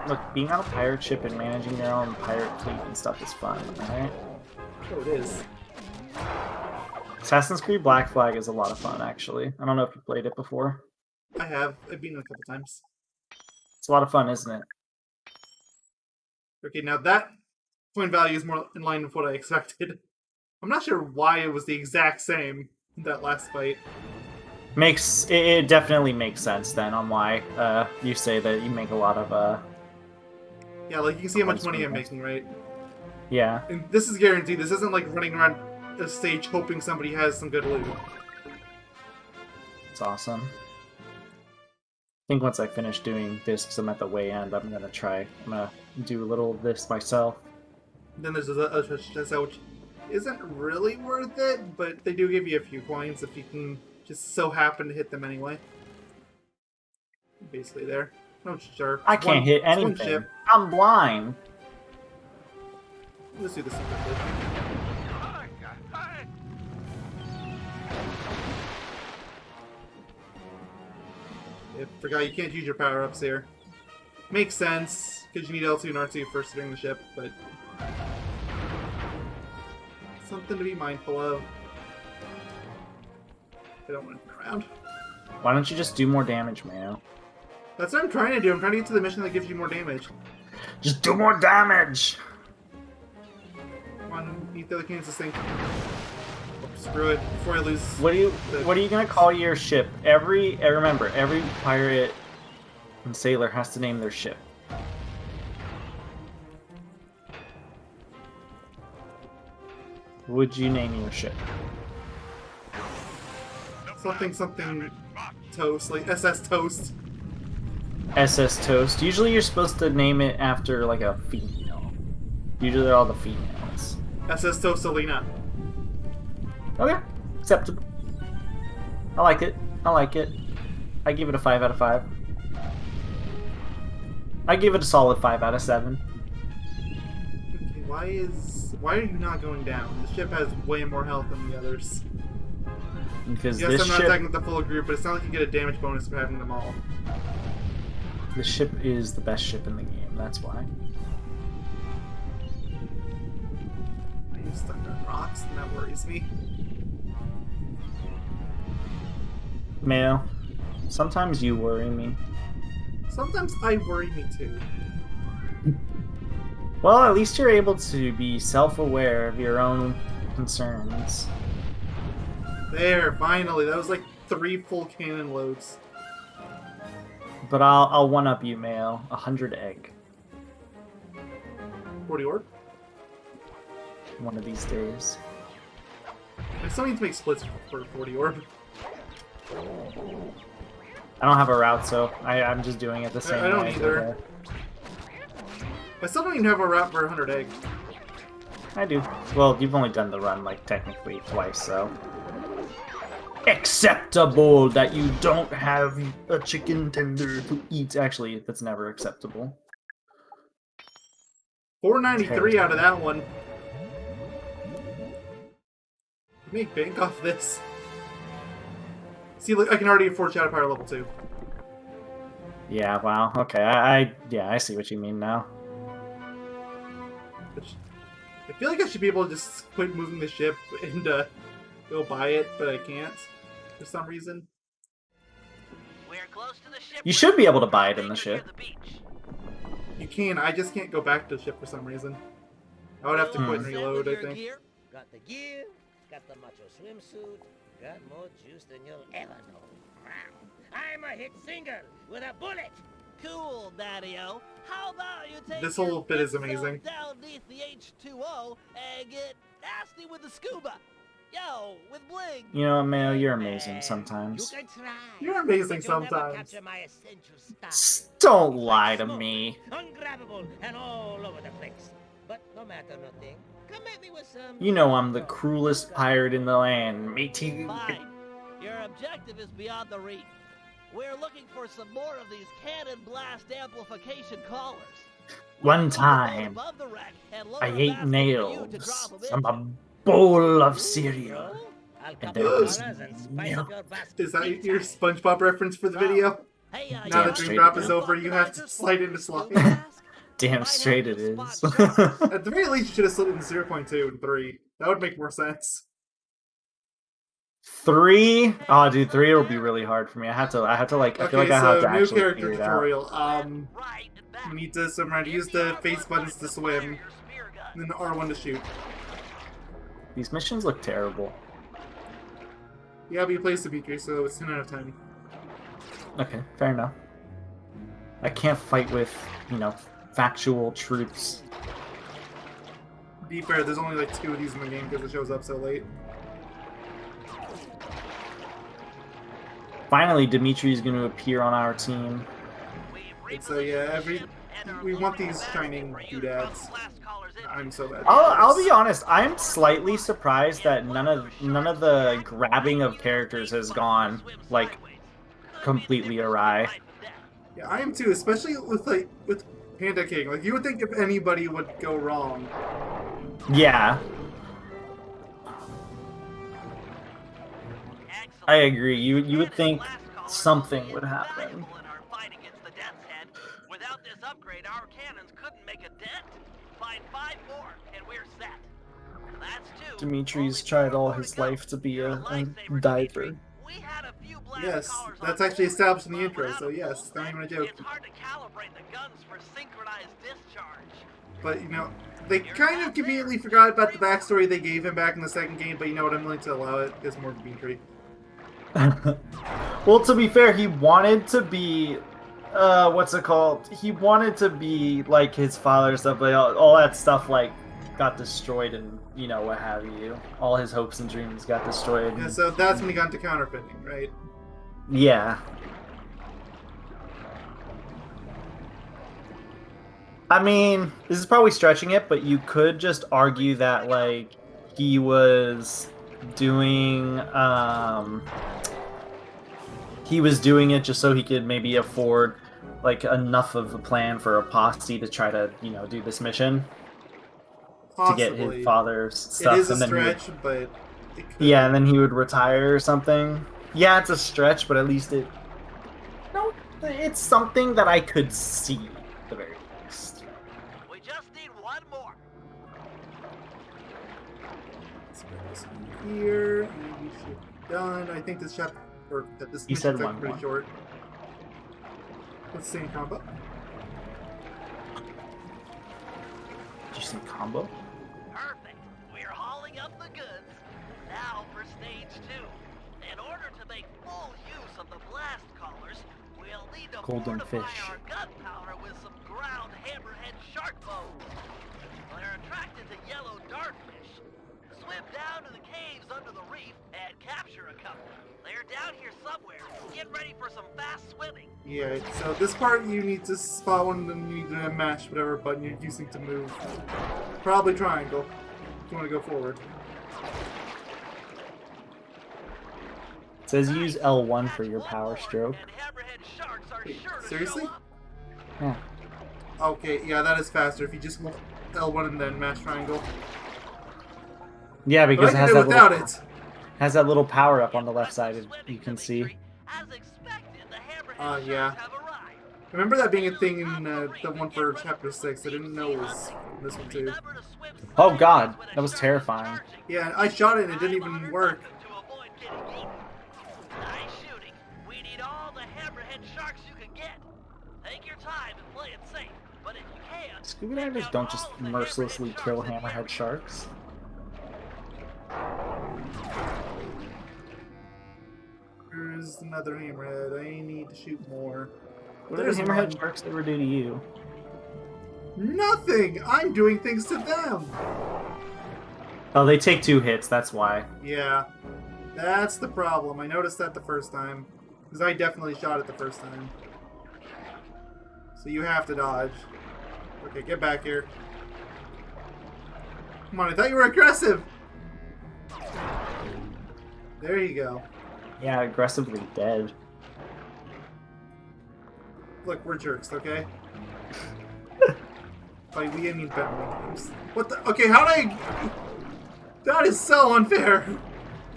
Look, being on a pirate ship and managing your own pirate fleet and stuff is fun, alright? Oh, it is. Assassin's Creed Black Flag is a lot of fun, actually. I don't know if you played it before. I have. I've beaten it a couple times. It's a lot of fun, isn't it? Okay, now that point value is more in line with what I expected. I'm not sure why it was the exact same in that last fight. It definitely makes sense then on why you say that you make a lot of yeah, like you can see how much money I'm making, right? Yeah. And this is guaranteed. This isn't like running around a stage hoping somebody has some good loot. It's awesome. I think once I finish doing this, because I'm at the way end, I'm gonna do a little of this myself. Then there's a chest out, which isn't really worth it, but they do give you a few coins if you can just so happen to hit them anyway. Basically there. No, sure. I can't hit anything. I'm blind. Let's do this quickly. I forgot you can't use your power-ups here. Makes sense, because you need L2 and R2 first during the ship, but... something to be mindful of. I don't want to turn around. Why don't you just do more damage, Mayo? That's what I'm trying to do. I'm trying to get to the mission that gives you more damage. Just do more damage! Come on, eat the other cans of sink. Oh, screw it, before I lose... What are you gonna call your ship? Remember, every pirate and sailor has to name their ship. What would you name your ship? Something Toast, like SS Toast. SS Toast. Usually you're supposed to name it after like a female. Usually they're all the females. SS Toastalina. Okay, acceptable. I like it. I like it. I give it a 5 out of 5. I give it a solid 5 out of 7. Okay, Why are you not going down? The ship has way more health than the others. Because Yes, this I'm not ship, attacking with the full group, but it's not like you get a damage bonus for having them all. the ship is the best ship in the game. That's why. You're stuck on rocks, and that worries me. Mayo, sometimes you worry me. Sometimes I worry me too. Well, at least you're able to be self-aware of your own concerns. There, finally. That was like 3 full cannon loads. But I'll one-up you, Mayo. 100 egg. 40 orb. One of these days. I still need to make splits for 40 orb. I don't have a route, so I'm just doing it the same way. I don't either. I still don't even have a route for 100 egg. I do. Well, you've only done the run, like, technically twice, so... Acceptable that you don't have a chicken tender to eat. Actually, that's never acceptable. 493 out of that one. Make bank off this. See, look, I can already afford Shadow Power level 2. Yeah, wow. Okay, yeah, I see what you mean now. I feel like I should be able to just quit moving the ship and go buy it, but I can't for some reason. We're close to the ship. You should be able to buy it in the ship. You can, I just can't go back to the ship for some reason. I would have to quit and reload, I think. Got the gear, got the macho swimsuit, got more juice than you'll ever know. I'm a hit single with a bullet. Cool, Daddy-O. How about you take This whole bit is your amazing. down beneath the H2O and get nasty with the scuba? Yo, with bling. You know what, Mayo? You're amazing sometimes. You can try. You're amazing but you'll never sometimes. capture my essential stuff. Don't lie to me. Ungrabbable and all over the place. But no matter nothing, come at me with some. You know I'm the cruelest pirate in the land, matey. Fine. Your objective is beyond the reef. We're looking for some more of these cannon blast amplification collars. One time, Above the wreck and lower I a ate basket for you to nails drop 'em from into. a bowl of cereal. I'll And cut there the was collars and spice milk. up your basket. Is that big your time. SpongeBob reference for the video? Hey, Now Damn that the straight drop it is is. over, you have to slide into slot. Damn straight it is. At the very least, you should have slid into 0.2 and 3. That would make more sense. 3? Oh, dude, 3 will be really hard for me. I have to like, I feel like I have to new actually character figure it out. tutorial. You need to use the face buttons to swim, and then the R1 to shoot. These missions look terrible. Yeah, but you play Sabitri, so it's 10 out of 10. Okay, fair enough. I can't fight with, factual truths. To be fair, there's only like 2 of these in the game because it shows up so late. Finally, Dimitri's going to appear on our team. And so yeah, we want these shining doodads. I'm so bad. I'll be honest. I'm slightly surprised that none of the grabbing of characters has gone like completely awry. Yeah, I am too, especially with Panda King. Like you would think if anybody would go wrong. Yeah, I agree. You would think something would happen. Without this upgrade, our cannons couldn't make a dent. Find 5 more, and we're set. That's 2. Dimitri's tried all his life to be a diver. We had a few blast Yes, collars that's on actually board, established in the but intro, so without yes, them, it's not even a joke. It's hard to calibrate the guns for synchronized discharge. But they kind of conveniently forgot about the backstory they gave him back in the second game. But you know what? I'm willing to allow it. There's more Dimitri. Well, to be fair, he wanted to be, what's it called? He wanted to be like his father and stuff, but all that stuff like got destroyed, and what have you. All his hopes and dreams got destroyed. Yeah, so that's when he got into counterfeiting, right? Yeah. I mean, this is probably stretching it, but you could just argue that like he was doing it just so he could maybe afford like enough of a plan for a posse to try to do this mission. to get Possibly. his father's stuff. It is a and then he would- stretch, but it could. yeah, and then he would retire or something. Yeah, it's a stretch, but at least it's something that I could see at the very least. We just need one more. Let's put this one here. And we should be done. I think this chapter, or that this He said mission's one pretty more. short. Let's see in combo. Did you see combo? Perfect. We're hauling up the goods. Now for stage 2. In order to make full use of the blast collars, we'll need to Golden fortify fish. our gunpowder with some ground hammerhead shark bones. They're attracted to yellow dartfish. Swim down to the caves under the reef and capture a couple. They're down here somewhere. Get ready for some fast swimming. Yeah, so this part you need to spot one and you need to mash whatever button you're using to move. Probably triangle. If you want to go forward. It says use L1 for your power stroke. And hammerhead sharks are Wait, sure to seriously? show up. Yeah. Okay, yeah, that is faster. If you just hold L1 and then mash triangle. Yeah, But because I it has did it that without little, it. has that little power up on the left side, you can see. As expected, the hammerhead Yeah. sharks have arrived. Remember that being a thing in the one for chapter 6. I didn't know it was in this one too. Remember to swim Oh sideways god, when a that was shark is terrifying. charging. Yeah, I shot it and it didn't even work. To avoid getting eaten. Nice shooting. We need all the hammerhead sharks you can get. Take your time and play it safe. But if you can, Scuba take divers out don't all just of the mercilessly hammerhead kill sharks in the hammerhead area. sharks. There's another hammerhead. I need to shoot more. What do There's hammerhead one. sharks ever do to you? Nothing! I'm doing things to them! Oh, they take 2 hits, that's why. Yeah. That's the problem. I noticed that the first time. Because I definitely shot it the first time. So you have to dodge. Okay, get back here. Come on, I thought you were aggressive! There you go. Yeah, aggressively dead. Look, we're jerks, okay? By we, I mean Bentley. What the? Okay, how'd I... That is so unfair!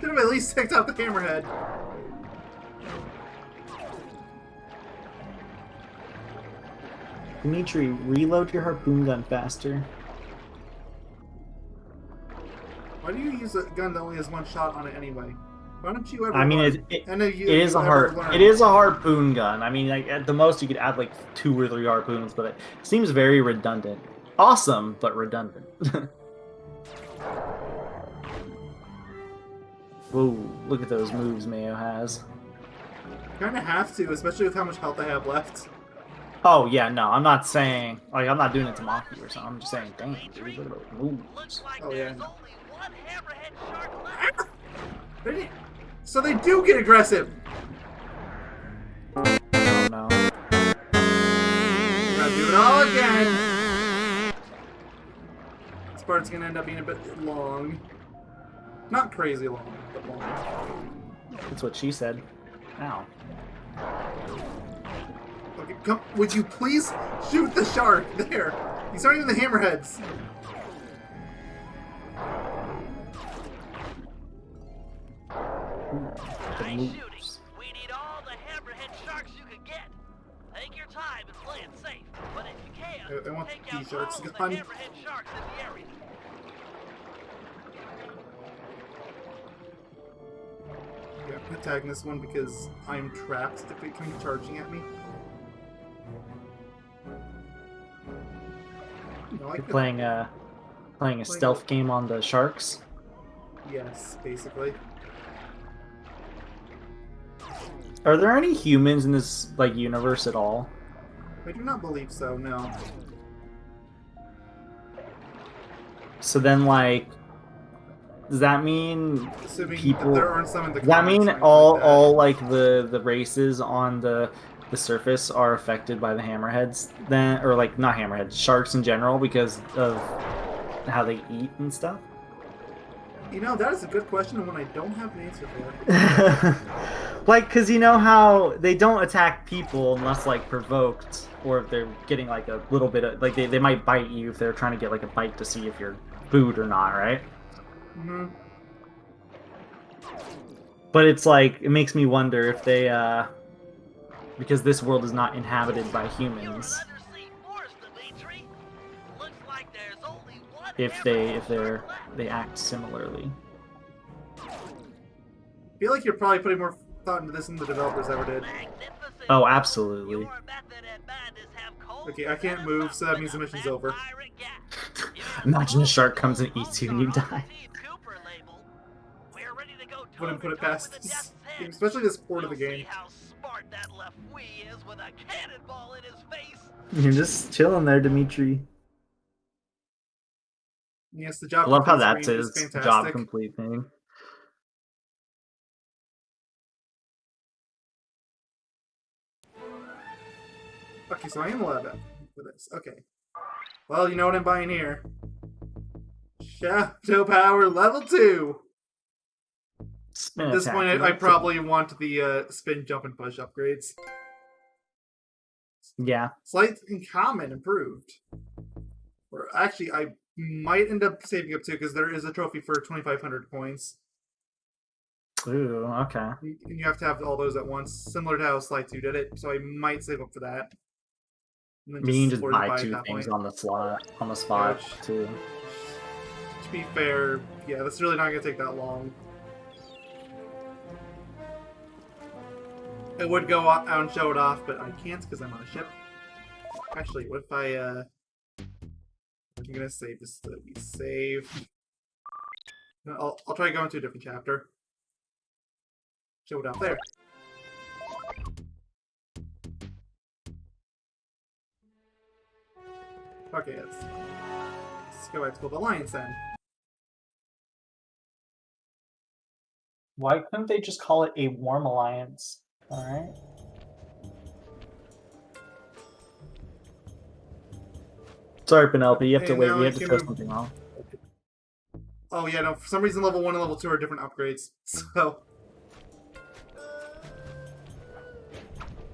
Could have at least picked out the hammerhead. Dimitri, reload your harpoon gun faster. Why do you use a gun that only has one shot on it anyway? Why don't you ever I mean, learn? it I know you, is you a never har- learn. it is a harpoon gun. I mean, like, at the most you could add like 2 or 3 harpoons, but it seems very redundant. Awesome, but redundant. Whoa, look at those moves Mayo has. Kind of have to, especially with how much health I have left. Oh yeah, no, I'm not saying like I'm not doing it to mock you or something. I'm just saying, dang, dude, look at those moves. Looks like Oh, yeah, there's no. only one hammerhead shark left. Really? So they do get aggressive. Oh no. Gotta do it all again. This part's gonna end up being a bit long. Not crazy long, but long. That's what she said. Ow. Okay, come. Would you please shoot the shark? There. These aren't even the hammerheads. The Nice moves. shooting. We need all the hammerhead sharks you can get. Take your time and play it safe. But if you can, I want take the out T-sharks all of the gone. hammerhead sharks in the area. Yeah, I'm attacking this one because I'm trapped if it comes charging at me. No, I You're could... playing a stealth game on the sharks. Yes, basically. Are there any humans in this like universe at all? I do not believe so, no. So then, like, does that mean Assuming people? that there aren't some in the Does that comments mean or anything all like that. all like the races on the surface are affected by the hammerheads then, or like not hammerheads, sharks in general because of how they eat and stuff? You know, that is a good question and one I don't have an answer for. Like, because you know how they don't attack people unless, like, provoked, or if they're getting, like, a little bit of... Like, they might bite you if they're trying to get, like, a bite to see if you're food or not, right? Mm-hmm. But it's like, it makes me wonder if they, because this world is not inhabited by humans, if they act similarly. I feel like you're probably putting more thought into this than the developers ever did. Oh, absolutely. Okay, I can't move, so that means the mission's over. Imagine a shark comes and eats you and you die. Wouldn't put it past this game, especially this port of the game. You're just chilling there, Dimitri. Yes, the job I love how complete that's screen is his fantastic. job complete thing. Okay, so I am allowed to for this. Okay. Well, you know what I'm buying here. Shadow Power Level 2! Spin At this attack, point, I level probably want the spin, jump, and push upgrades. Yeah. Slight and common improved. Or actually, I might end up saving up too, because there is a trophy for 2,500 coins. Ooh, okay. And you have to have all those at once, similar to how Slight 2 did it, so I might save up for that. And then I mean, you can just force buy at 2 that things point. on the spot, too. To be fair, yeah, that's really not going to take that long. I would go out and show it off, but I can't because I'm on a ship. Actually, what if I'm gonna save this to be saved. I'll try going to a different chapter. Show it out there. Okay, let's go back to the Alliance then. Why couldn't they just call it a warm alliance? Alright. Sorry, Penelope, you have to Hey, wait. now We I have to can- test something wrong. Oh yeah, no, for some reason level 1 and level 2 are different upgrades. So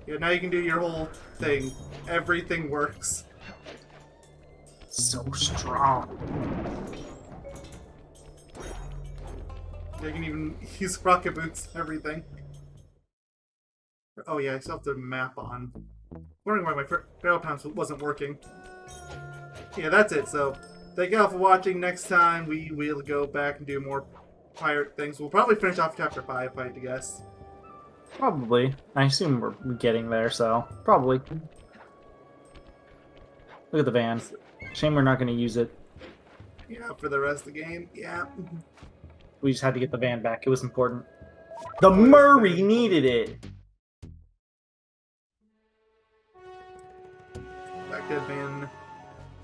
yeah, now you can do your whole thing. Everything works. So strong. You can even use rocket boots, everything. Oh yeah, I still have the map on. Wondering why my barrel pounds wasn't working. Yeah, that's it. So, thank you all for watching. Next time, we will go back and do more pirate things. We'll probably finish off Chapter 5, if I had to guess. Probably. I assume we're getting there, so probably. Look at the van. Shame we're not going to use it. Yeah, for the rest of the game. Yeah. We just had to get the van back. It was important. The Murray needed it! That could have been...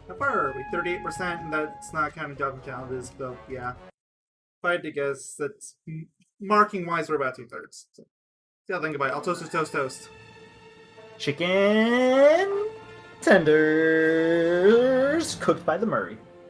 How far are we? 38%, and that's not counting job and challenges, so yeah. If I had to guess, that's... Marking-wise, we're about 2/3. So, yeah, think about it. I'll toast, toast, toast. Chicken tenders cooked by the Murray.